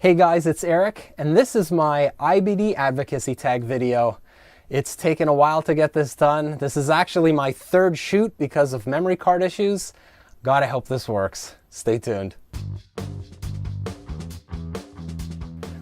Hey guys, it's Eric, and this is my IBD Advocacy Tag video. It's taken a while to get this done. This is actually my third shoot because of memory card issues. God, I hope this works. Stay tuned.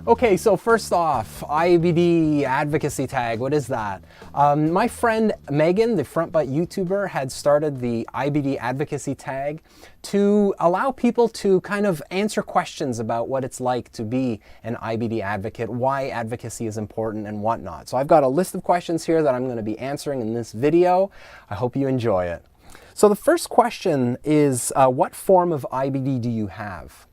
Okay, so first off, IBD Advocacy Tag, what is that? My friend Megan, the front butt YouTuber, had started the IBD Advocacy Tag to allow people to kind of answer questions about what it's like to be an IBD advocate, why advocacy is important and whatnot. So I've got a list of questions here that I'm going to be answering in this video. I hope you enjoy it. So the first question is, what form of IBD do you have?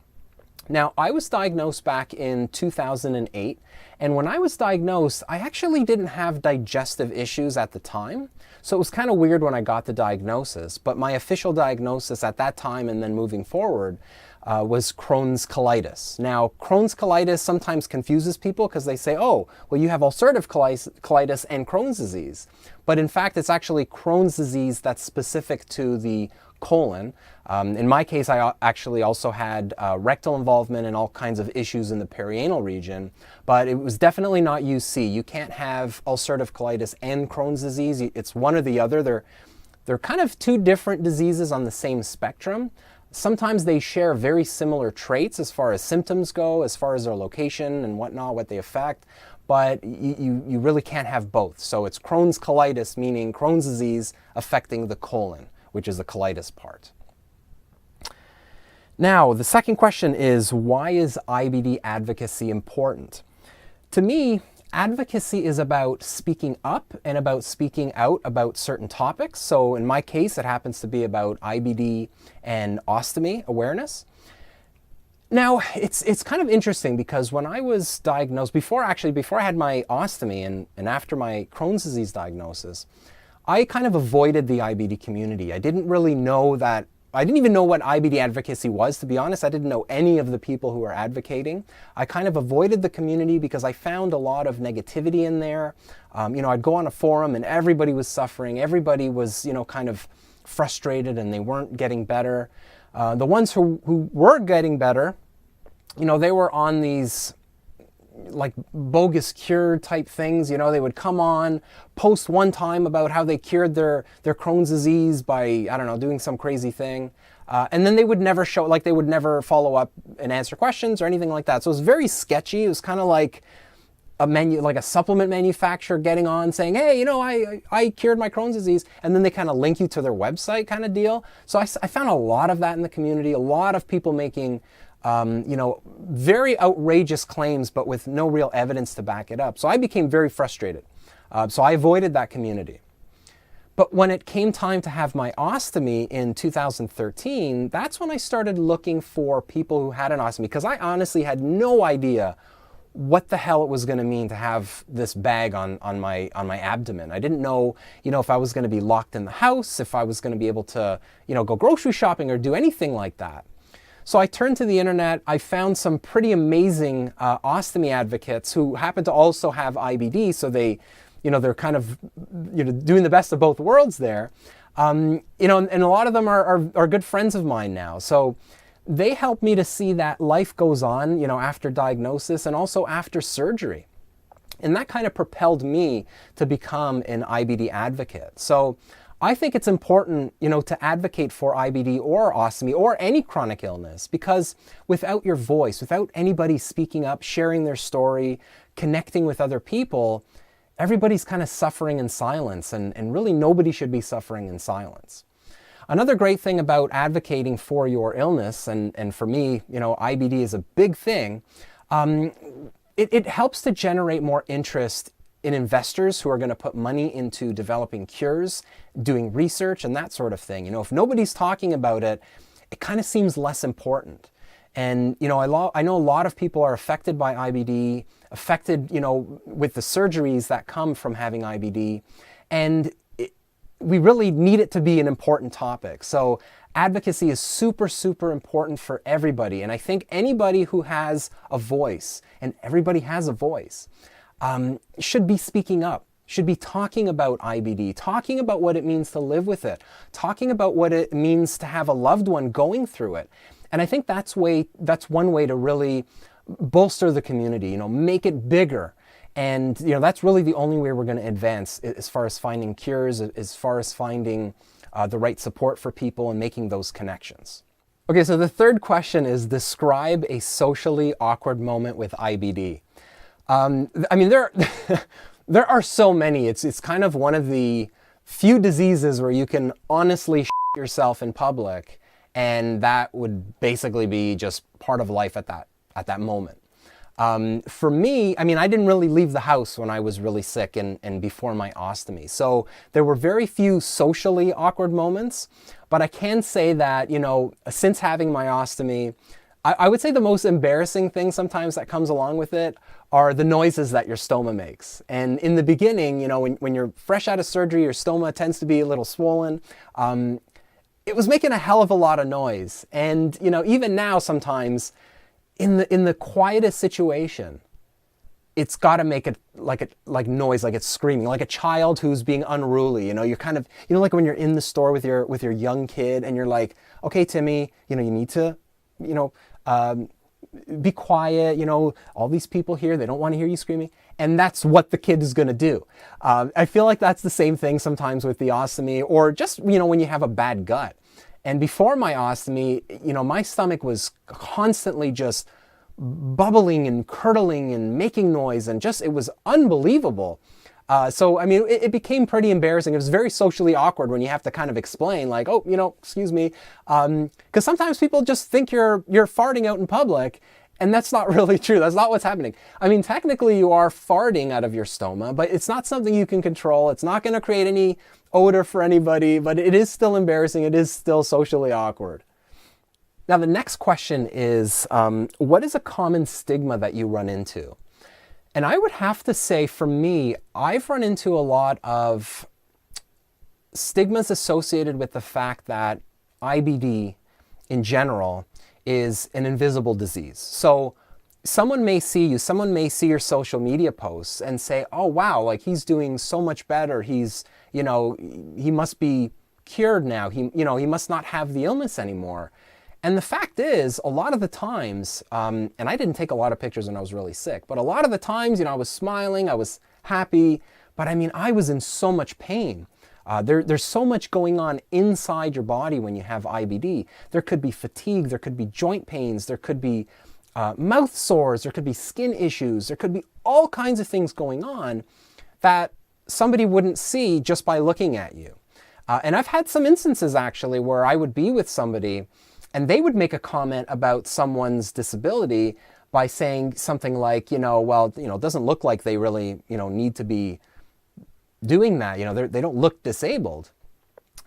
Now, I was diagnosed back in 2008, and when I was diagnosed, I actually didn't have digestive issues at the time, so it was kind of weird when I got the diagnosis, but my official diagnosis at that time and then moving forward was Crohn's colitis. Now, Crohn's colitis sometimes confuses people because they say, oh, well, you have ulcerative colitis and Crohn's disease, but in fact, it's actually Crohn's disease that's specific to the colon. In my case, I actually also had rectal involvement and all kinds of issues in the perianal region, but it was definitely not UC. You can't have ulcerative colitis and Crohn's disease. It's one or the other. They're kind of two different diseases on the same spectrum. Sometimes they share very similar traits as far as symptoms go, as far as their location and whatnot, what they affect, but you really can't have both. So it's Crohn's colitis, meaning Crohn's disease affecting the colon, which is the colitis part. Now, the second question is, why is IBD advocacy important? To me, advocacy is about speaking up and about speaking out about certain topics. So in my case, it happens to be about IBD and ostomy awareness. Now, it's kind of interesting because when I was diagnosed, before I had my ostomy and after my Crohn's disease diagnosis, I kind of avoided the IBD community. I didn't even know what IBD advocacy was, to be honest. I didn't know any of the people who were advocating. I kind of avoided the community because I found a lot of negativity in there. I'd go on a forum and everybody was suffering. Everybody was, kind of frustrated and they weren't getting better. The ones who were getting better, they were on these like bogus cure type things. They would come on, post one time about how they cured their Crohn's disease by, I don't know, doing some crazy thing. And then they would never they would never follow up and answer questions or anything like that. So it was very sketchy. It was kind of like a supplement manufacturer getting on saying, hey, I cured my Crohn's disease. And then they kind of link you to their website kind of deal. So I found a lot of that in the community, a lot of people making very outrageous claims, but with no real evidence to back it up. So I became very frustrated. So I avoided that community. But when it came time to have my ostomy in 2013, that's when I started looking for people who had an ostomy, because I honestly had no idea what the hell it was going to mean to have this bag on my abdomen. I didn't know, if I was going to be locked in the house, if I was going to be able to, go grocery shopping or do anything like that. So I turned to the internet. I found some pretty amazing ostomy advocates who happen to also have IBD. So they're kind of, doing the best of both worlds there. And a lot of them are good friends of mine now. So they helped me to see that life goes on, after diagnosis and also after surgery. And that kind of propelled me to become an IBD advocate. So I think it's important, to advocate for IBD or ostomy or any chronic illness, because without your voice, without anybody speaking up, sharing their story, connecting with other people, everybody's kind of suffering in silence, and really nobody should be suffering in silence. Another great thing about advocating for your illness, and for me, IBD is a big thing, it helps to generate more interest in investors who are going to put money into developing cures, doing research, and that sort of thing. If nobody's talking about it, it kind of seems less important. And, I know a lot of people are affected by IBD, affected, with the surgeries that come from having IBD, and we really need it to be an important topic. So advocacy is super, super important for everybody. And I think anybody who has a voice, and everybody has a voice, should be speaking up, should be talking about IBD, talking about what it means to live with it, talking about what it means to have a loved one going through it. And I think that's one way to really bolster the community, make it bigger. And, that's really the only way we're going to advance as far as finding cures, as far as finding the right support for people and making those connections. Okay, so the third question is, describe a socially awkward moment with IBD. There, there are so many. It's kind of one of the few diseases where you can honestly shit yourself in public, and that would basically be just part of life at that moment. For me, I didn't really leave the house when I was really sick and before my ostomy. So there were very few socially awkward moments, but I can say that, since having my ostomy, I would say the most embarrassing thing sometimes that comes along with it are the noises that your stoma makes. And in the beginning, when you're fresh out of surgery, your stoma tends to be a little swollen. It was making a hell of a lot of noise. And, even now sometimes, in the quietest situation, it's got to make it like noise, like it's screaming, like a child who's being unruly. You're kind of, like when you're in the store with your young kid and you're like, okay, Timmy, you need to, be quiet. All these people here, they don't want to hear you screaming. And that's what the kid is going to do. I feel like that's the same thing sometimes with the ostomy, or just, when you have a bad gut. And before my ostomy, my stomach was constantly just bubbling and curdling and making noise, and just, it was unbelievable. It became pretty embarrassing. It was very socially awkward when you have to kind of explain, like, oh, excuse me. Because sometimes people just think you're farting out in public, and that's not really true. That's not what's happening. Technically you are farting out of your stoma, but it's not something you can control. It's not going to create any odor for anybody, but it is still embarrassing. It is still socially awkward. Now, the next question is, what is a common stigma that you run into? And I would have to say, for me, I've run into a lot of stigmas associated with the fact that IBD in general is an invisible disease. So someone may see you, someone may see your social media posts and say, oh, wow, like he's doing so much better. He's, he must be cured now. He must not have the illness anymore. And the fact is, a lot of the times, and I didn't take a lot of pictures when I was really sick, but a lot of the times, I was smiling, I was happy, but I was in so much pain. There's so much going on inside your body when you have IBD. There could be fatigue, there could be joint pains, there could be mouth sores, there could be skin issues, there could be all kinds of things going on that somebody wouldn't see just by looking at you. And I've had some instances actually where I would be with somebody and they would make a comment about someone's disability by saying something like, it doesn't look like they really, need to be doing that. They don't look disabled.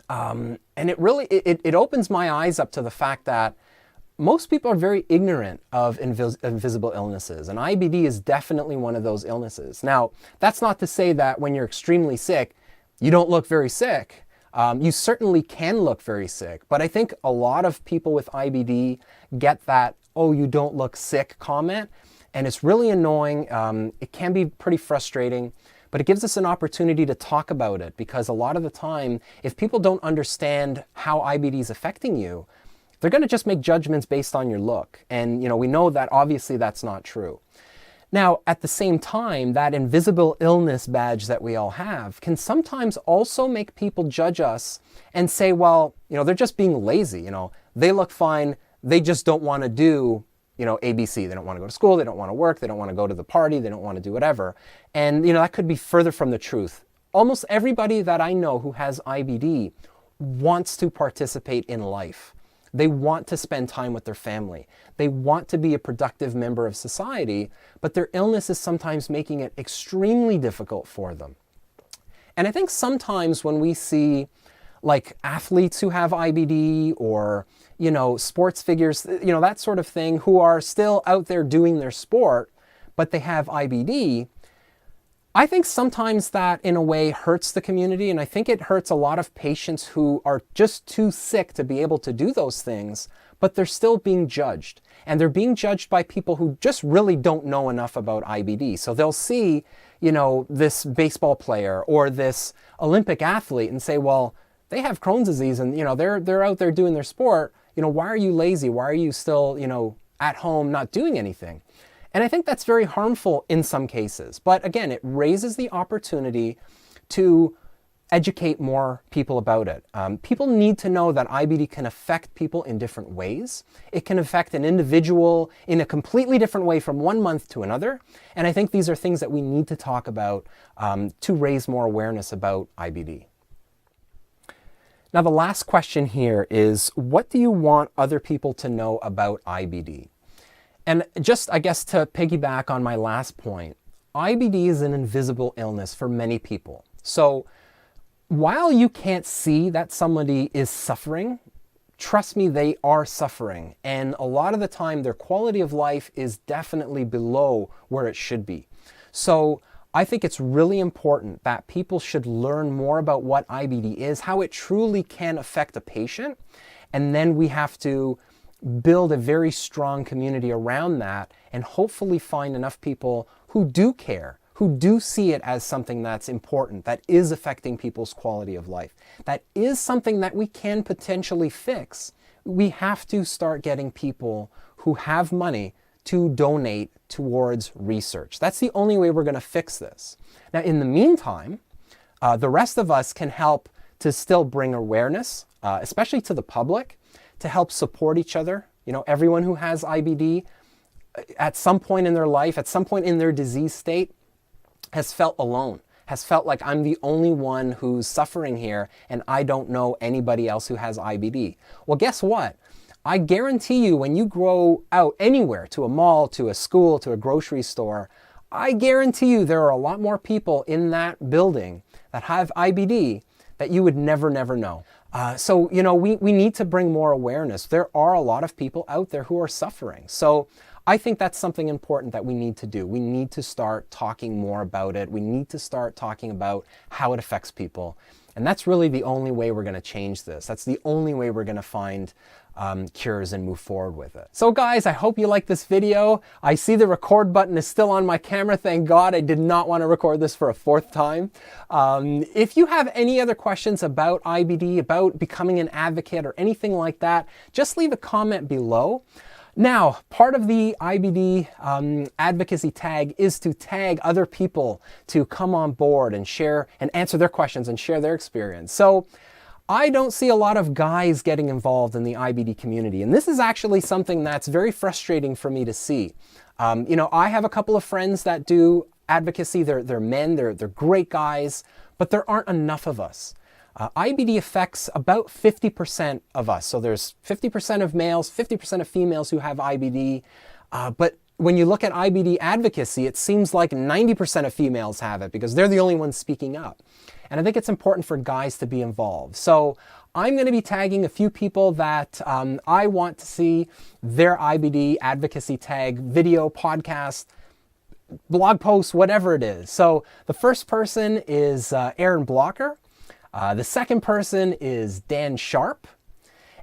And it really, it opens my eyes up to the fact that most people are very ignorant of invisible illnesses, and IBD is definitely one of those illnesses. Now, that's not to say that when you're extremely sick, you don't look very sick. You certainly can look very sick, but I think a lot of people with IBD get that, oh, you don't look sick comment, and it's really annoying. It can be pretty frustrating, but it gives us an opportunity to talk about it, because a lot of the time, if people don't understand how IBD is affecting you, they're going to just make judgments based on your look. And, we know that obviously that's not true. Now, at the same time, that invisible illness badge that we all have can sometimes also make people judge us and say, well, they're just being lazy. They look fine. They just don't want to do, ABC. They don't want to go to school. They don't want to work. They don't want to go to the party. They don't want to do whatever. And, that could be further from the truth. Almost everybody that I know who has IBD wants to participate in life. They want to spend time with their family. They want to be a productive member of society, but their illness is sometimes making it extremely difficult for them. And I think sometimes when we see like athletes who have IBD or, sports figures, that sort of thing, who are still out there doing their sport, but they have IBD, I think sometimes that in a way hurts the community, and I think it hurts a lot of patients who are just too sick to be able to do those things, but they're still being judged. And they're being judged by people who just really don't know enough about IBD. So they'll see, this baseball player or this Olympic athlete and say, well, they have Crohn's disease and, they're out there doing their sport. Why are you lazy? Why are you still, at home not doing anything? And I think that's very harmful in some cases. But again, it raises the opportunity to educate more people about it. People need to know that IBD can affect people in different ways. It can affect an individual in a completely different way from one month to another. And I think these are things that we need to talk about to raise more awareness about IBD. Now, the last question here is, what do you want other people to know about IBD? And just, I guess, to piggyback on my last point, IBD is an invisible illness for many people. So while you can't see that somebody is suffering, trust me, they are suffering. And a lot of the time, their quality of life is definitely below where it should be. So I think it's really important that people should learn more about what IBD is, how it truly can affect a patient, and then we have to build a very strong community around that and hopefully find enough people who do care, who do see it as something that's important, that is affecting people's quality of life, that is something that we can potentially fix. We have to start getting people who have money to donate towards research. That's the only way we're going to fix this. Now, in the meantime, the rest of us can help to still bring awareness, especially to the public, to help support each other. You know, everyone who has IBD at some point in their life, at some point in their disease state, has felt alone, has felt like I'm the only one who's suffering here and I don't know anybody else who has IBD. Well, guess what? I guarantee you, when you go out anywhere, to a mall, to a school, to a grocery store, I guarantee you there are a lot more people in that building that have IBD that you would never know. So, you know, we need to bring more awareness. There are a lot of people out there who are suffering. So I think that's something important that we need to do. We need to start talking more about it. We need to start talking about how it affects people. And that's really the only way we're going to change this. That's the only way we're going to find cures and move forward with it. So guys, I hope you like this video. I see the record button is still on my camera. Thank God. I did not want to record this for a fourth time. If you have any other questions about IBD, about becoming an advocate or anything like that, just leave a comment below. Now, part of the IBD advocacy tag is to tag other people to come on board and share and answer their questions and share their experience. So I don't see a lot of guys getting involved in the IBD community. And this is actually something that's very frustrating for me to see. You know, I have a couple of friends that do advocacy. They're men, they're great guys, but there aren't enough of us. IBD affects about 50% of us. So there's 50% of males, 50% of females who have IBD. But when you look at IBD advocacy, it seems like 90% of females have it because they're the only ones speaking up. And I think it's important for guys to be involved. So I'm going to be tagging a few people that I want to see their IBD advocacy tag video, podcast, blog post, whatever it is. So the first person is Aaron Blocker. The second person is Dan Sharp.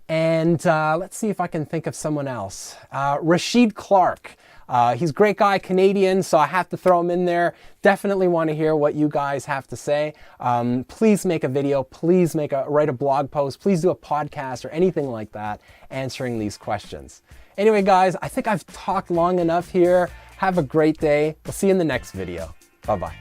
And let's see if I can think of someone else. Rashid Clark. He's a great guy, Canadian, so I have to throw him in there. Definitely want to hear what you guys have to say. Please make a video. Please write a blog post. Please do a podcast or anything like that answering these questions. Anyway, guys, I think I've talked long enough here. Have a great day. We'll see you in the next video. Bye-bye.